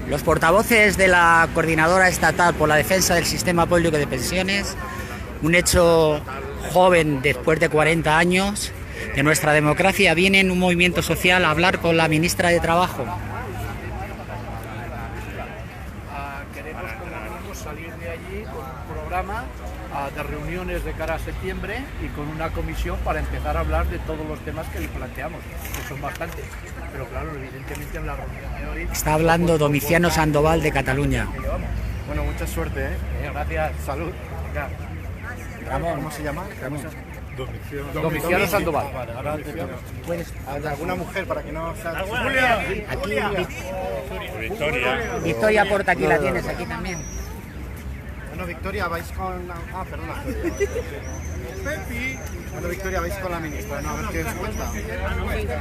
Los portavoces de la Coordinadora Estatal por la Defensa del Sistema Público de Pensiones, un hecho joven después de 40 años de nuestra democracia, viene en un movimiento social a hablar con la ministra de Trabajo. Queremos como mínimo salir de allí con un programa de reuniones de cara a septiembre y con una comisión para empezar a hablar de todos los temas que le planteamos, que son bastantes. Pero claro, evidentemente en la reunión de hoy... Está hablando Domiciano Sandoval de Cataluña. Bueno, mucha suerte, ¿eh? Gracias, salud. Venga. Ramón. ¿Cómo se llama? Domiciano Sandoval. Vale, ahora te toca. ¿Puedes? ¿Alguna mujer para que no sea... Aquí Victoria Porta, aquí la tienes, aquí también. Bueno, Victoria, vais con... perdona. Bueno, Victoria, vais con la ministra, ¿no? A ver qué os cuenta. Sí,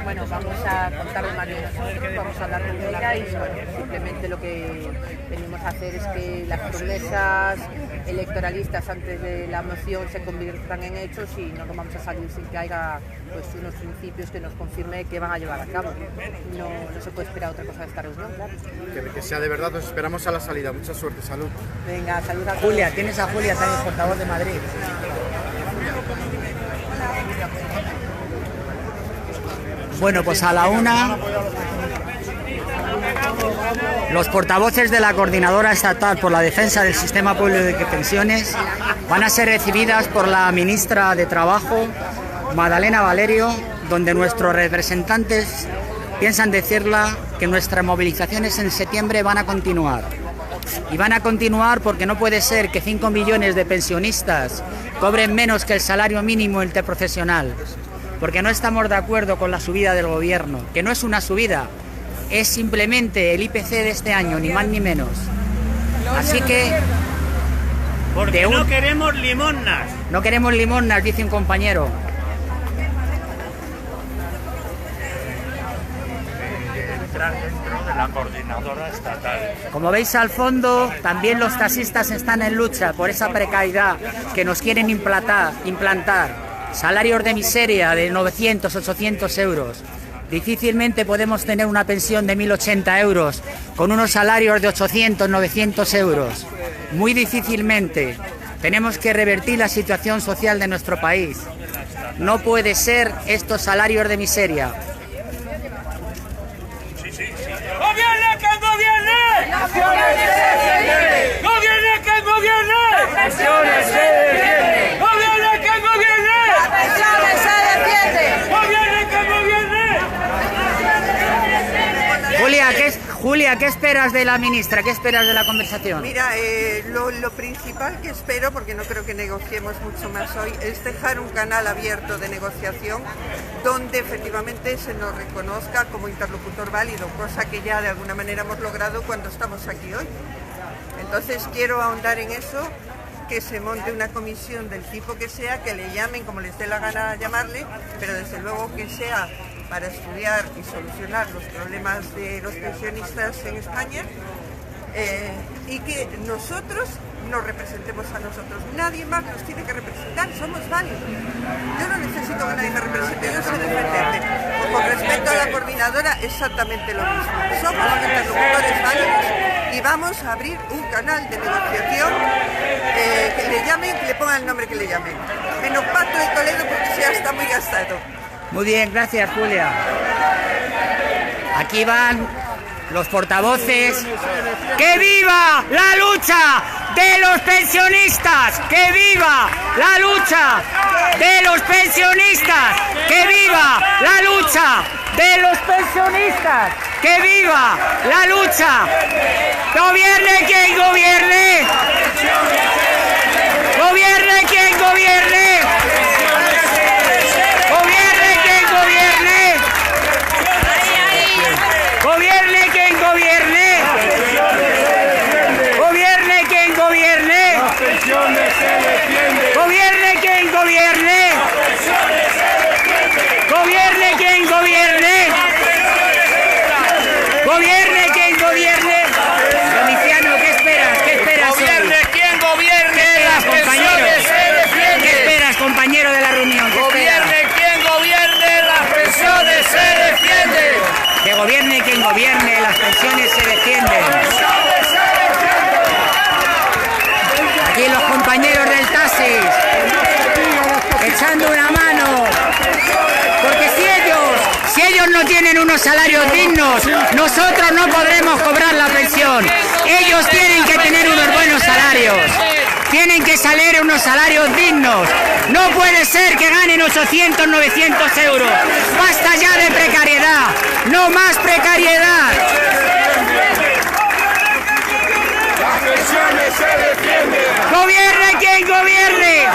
bueno, vamos a contarle más bien nosotros, vamos a hablar con ella y bueno, simplemente lo que venimos a hacer es que las promesas electoralistas antes de la moción se conviertan en hechos y no nos vamos a salir sin que haya pues unos principios que nos confirme que van a llevar a cabo. No se puede esperar otra cosa de esta reunión, claro. Que sea de verdad, os esperamos a la salida. Mucha suerte, salud. Venga, salud a todos. Julia, tienes a Julia también, portavoz de Madrid. Bueno, pues a la una, los portavoces de la Coordinadora Estatal por la Defensa del Sistema Público de Pensiones van a ser recibidas por la ministra de Trabajo, Madalena Valerio, donde nuestros representantes piensan decirla que nuestras movilizaciones en septiembre van a continuar. Y van a continuar porque no puede ser que 5 millones de pensionistas cobren menos que el salario mínimo interprofesional. Porque no estamos de acuerdo con la subida del gobierno, que no es una subida, es simplemente el IPC de este año, ni más ni menos. Así que... Porque no queremos limosnas. No queremos limosnas, dice un compañero. Entrar dentro de la Coordinadora Estatal. Como veis al fondo, también los taxistas están en lucha por esa precariedad que nos quieren implantar. Salarios de miseria de 900, 800 euros. Difícilmente podemos tener una pensión de 1.080 euros con unos salarios de 800, 900 euros. Muy difícilmente. Tenemos que revertir la situación social de nuestro país. No puede ser estos salarios de miseria. ¡Gobierne quien gobierne! ¡Gobierne quien gobierne! ¡Pensiones se defienden! ¡Gobierne quien gobierne! ¡Pensiones se defienden! ¡Gobierne quien gobierne! Julia, ¿qué esperas de la ministra? ¿Qué esperas de la conversación? Mira, lo principal que espero, porque no creo que negociemos mucho más hoy, es dejar un canal abierto de negociación donde efectivamente se nos reconozca como interlocutor válido, cosa que ya de alguna manera hemos logrado cuando estamos aquí hoy. Entonces quiero ahondar en eso, que se monte una comisión del tipo que sea, que le llamen como les dé la gana llamarle, pero desde luego que sea para estudiar y solucionar los problemas de los pensionistas en España y que nosotros nos representemos a nosotros. Nadie más nos tiene que representar, somos válidos. Yo no necesito que nadie me represente, yo soy diferente. Con respecto a la coordinadora, exactamente lo mismo. Somos interlocutores válidos y vamos a abrir un canal de negociación que le llamen, que le pongan el nombre que le llamen. Menos Pacto de Toledo porque ya está muy gastado. Muy bien, gracias, Julia. Aquí van los portavoces. ¡Que viva la lucha de los pensionistas! ¡Que viva la lucha de los pensionistas! ¡Que viva la lucha de los pensionistas! ¡Que viva la lucha! ¡Gobierne quien gobierne! ¡Gobierne quien gobierne! ¡Gobierne quien gobierne! ¡Gobierne quien gobierne! ¡Gobierne quien gobierne! ¡Gobierne quien gobierne! ¡Gobierne quien gobierne! ¡Gobierne quien gobierne! Domiciano, ¿qué esperas? ¿Qué esperas hoy? ¡Gobierne quien gobierne! ¡Las pensiones se defienden! ¿Qué esperas, compañero de la reunión? ¿Qué esperas? ¡Gobierne quien gobierne! ¡Las pensiones se defienden! Que gobierne quien gobierne, las pensiones se defienden. echando una mano. Porque si ellos no tienen unos salarios dignos, nosotros no podremos cobrar la pensión. Ellos tienen que tener unos buenos salarios. Tienen que salir unos salarios dignos. No puede ser que ganen 800, 900 euros. Basta ya de precariedad. No más precariedad. Las pensiones se defienden. Gobierne quien gobierne.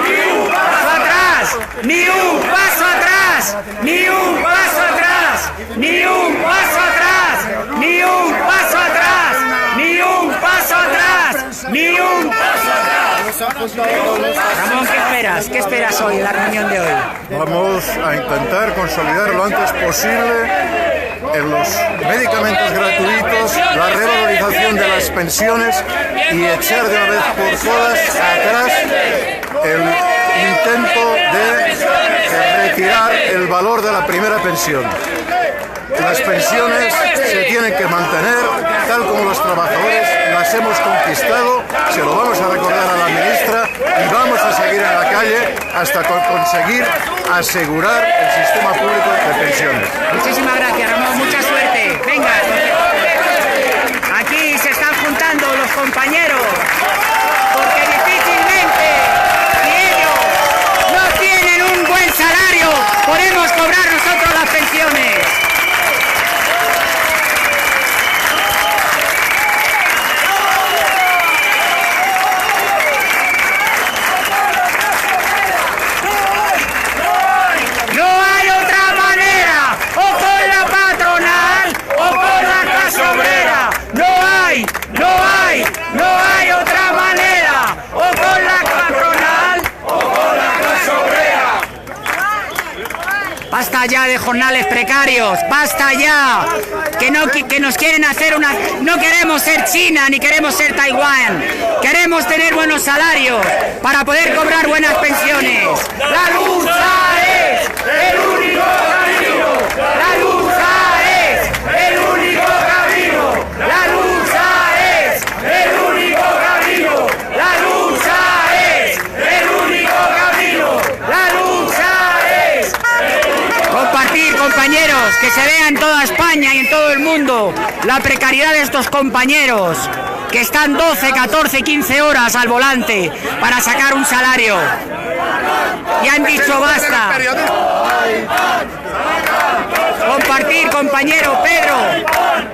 Ni un paso atrás. Ni un paso atrás. Ni un paso atrás. Ni un paso atrás. Ni un paso atrás. Ni un paso atrás. Ni un paso atrás. Ramón, ¿qué esperas? ¿Qué esperas hoy en la reunión de hoy? Vamos a intentar consolidar lo antes posible en los medicamentos gratuitos, la revalorización de las pensiones y echar de una vez por todas atrás el intento de retirar el valor de la primera pensión. Las pensiones se tienen que mantener tal como los trabajadores las hemos conquistado. Se lo vamos a recordar a la ministra y vamos a seguir en la calle hasta conseguir asegurar el sistema público de pensiones. Muchísimas gracias, Ramón. Mucha suerte. Venga. Aquí se están juntando los compañeros porque difícilmente, si ellos no tienen un buen salario, podemos cobrar nosotros las pensiones. Basta ya de jornales precarios, basta ya, que nos quieren hacer una... No queremos ser China ni queremos ser Taiwán, queremos tener buenos salarios para poder cobrar buenas pensiones. La lucha es el único camino, la lucha es el único camino, la lucha es el único camino, la lucha es el único camino, la lucha es... Compartir, compañeros, que se vea en toda España y en todo el mundo la precariedad de estos compañeros que están 12, 14, 15 horas al volante para sacar un salario. Y han dicho basta. Compartir, compañero Pedro,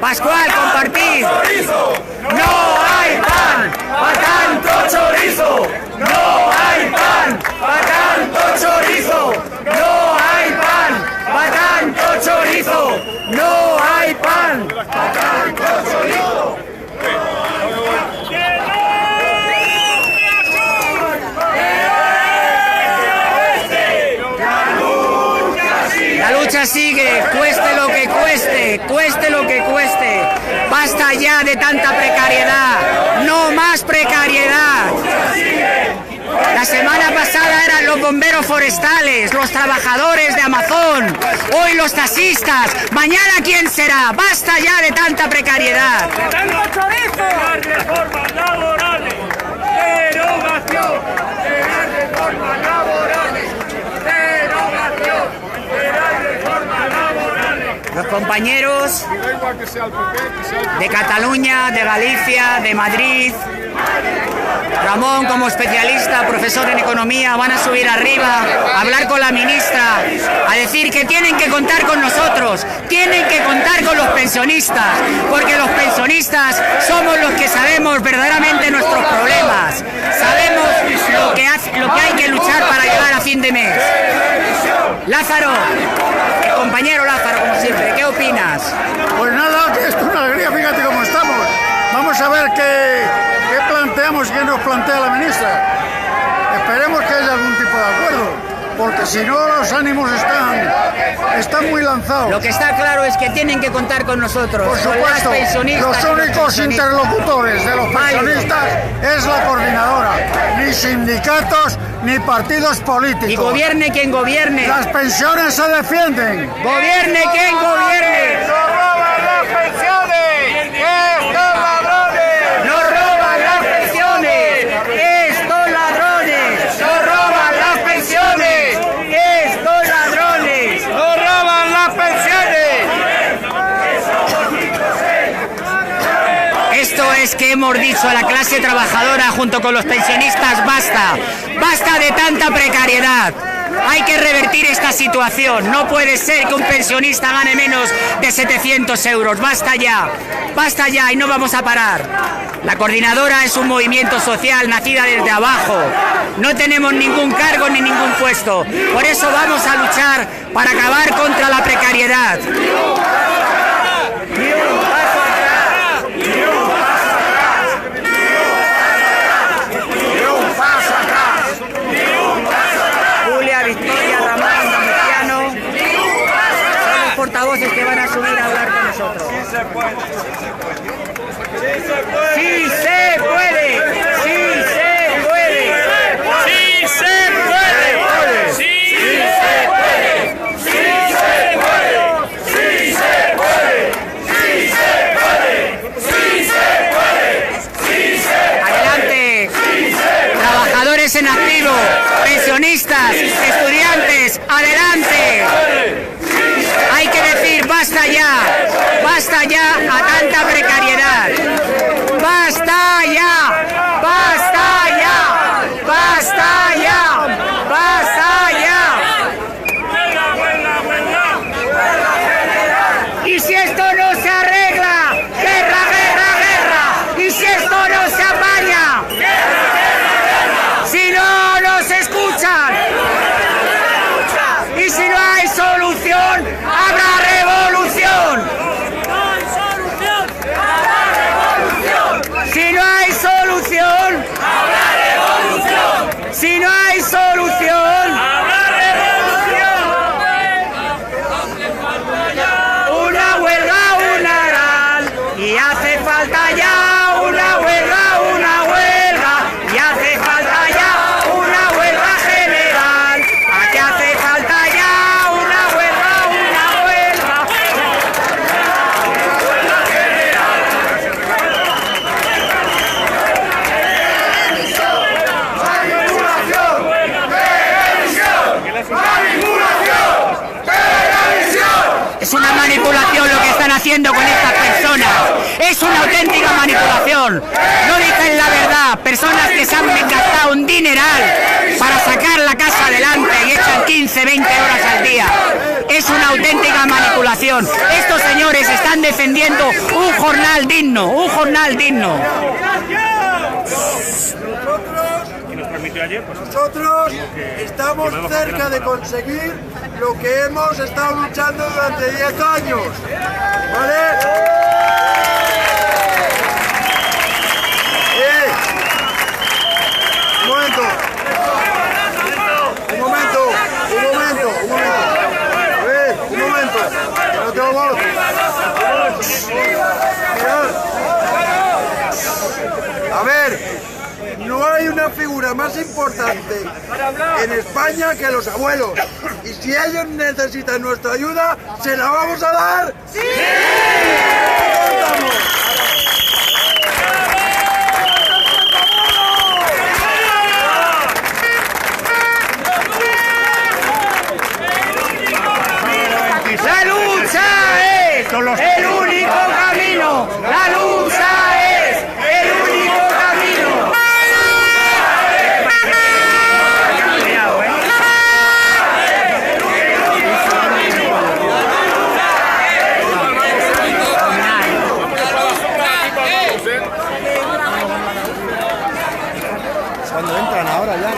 Pascual, compartir. No hay pan para tanto chorizo. No hay pan para tanto chorizo. No hay pan para tanto chorizo. No hay pan para tanto chorizo. La lucha sigue, cueste lo que cueste, cueste lo que cueste. Basta ya de tanta precariedad, no más precariedad. La semana pasada eran los bomberos forestales, los trabajadores de Amazon, hoy los taxistas, mañana ¿quién será? Basta ya de tanta precariedad. Las reformas laborales, derogación de las reformas laborales, derogación de las reformas laborales. Los compañeros de Cataluña, de Galicia, de Madrid, Ramón como especialista, profesor en economía, van a subir arriba a hablar con la ministra, a decir que tienen que contar con nosotros, tienen que contar con los pensionistas, porque los pensionistas somos los que sabemos verdaderamente nuestros problemas, sabemos lo que hay que luchar para llegar a fin de mes. Lázaro, compañero Lázaro, como siempre, ¿qué opinas? Pues nada, que esto es una alegría, fíjate cómo estamos. Vamos a ver qué planteamos, qué nos plantea la ministra. Esperemos que haya algún tipo de acuerdo, porque si no los ánimos están muy lanzados. Lo que está claro es que tienen que contar con nosotros. Por supuesto, los únicos interlocutores de los pensionistas es la coordinadora, ni sindicatos ni partidos políticos. Y gobierne quien gobierne. Las pensiones se defienden. Gobierne quien gobierne. ¡Nos roban las pensiones! ¡Estos ladrones! ¡Nos roban las pensiones! ¡Estos ladrones! ¡Nos roban las es que hemos dicho a la clase trabajadora junto con los pensionistas, basta, basta de tanta precariedad. Hay que revertir esta situación. No puede ser que un pensionista gane menos de 700 euros. Basta ya y no vamos a parar. La coordinadora es un movimiento social nacida desde abajo. No tenemos ningún cargo ni ningún puesto. Por eso vamos a luchar para acabar contra la precariedad. Portavoces que van a subir a hablar con nosotros. ¡Sí se puede! ¡Sí se puede! ¡Sí se puede! ¡Sí se puede! ¡Sí se puede! ¡Sí se puede! ¡Sí se puede! ¡Sí se puede! ¡Sí se puede! ¡Adelante! Trabajadores en activo, pensionistas, estudiantes, ¡adelante! Hay que decir basta ya a tanta precariedad. Basta ya, basta ya, basta ya, basta ya. Y si esto no se arregla, guerra, guerra, guerra. Y si esto no se apaña, si no nos escuchan, y si no hay solución, habrá revolución. Si no hay solución, habrá revolución. Si no hay solución, habrá revolución. Una huelga, un aral. Y hace falta ya una huelga, una huelga. Y hace falta ya una huelga general. Aquí hace falta ya una huelga, una huelga. Es una manipulación lo que están haciendo con estas personas. Es una auténtica manipulación. No dicen la verdad. Personas que se han gastado un dineral para sacar la casa adelante y echan 15, 20 horas al día. Es una auténtica manipulación. Estos señores están defendiendo un jornal digno, un jornal digno. Nosotros estamos cerca de conseguir lo que hemos estado luchando durante 10 años. ¿Vale? Un momento. A ver, un momento. Que no tengo voz. A ver. No hay una figura más importante en España que los abuelos. Y si ellos necesitan nuestra ayuda, ¿se la vamos a dar? ¡Sí! La lucha es el único camino. La lucha es el único camino. Cuando entran ahora ya.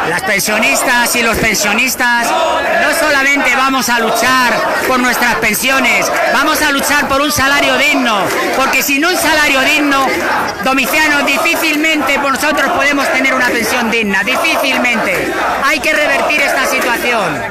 Las pensionistas y los pensionistas no solamente vamos a luchar por nuestras pensiones, vamos a luchar por un salario digno, porque sin un salario digno, Domiciano, difícilmente nosotros podemos tener una pensión digna, difícilmente. Hay que revertir esta situación.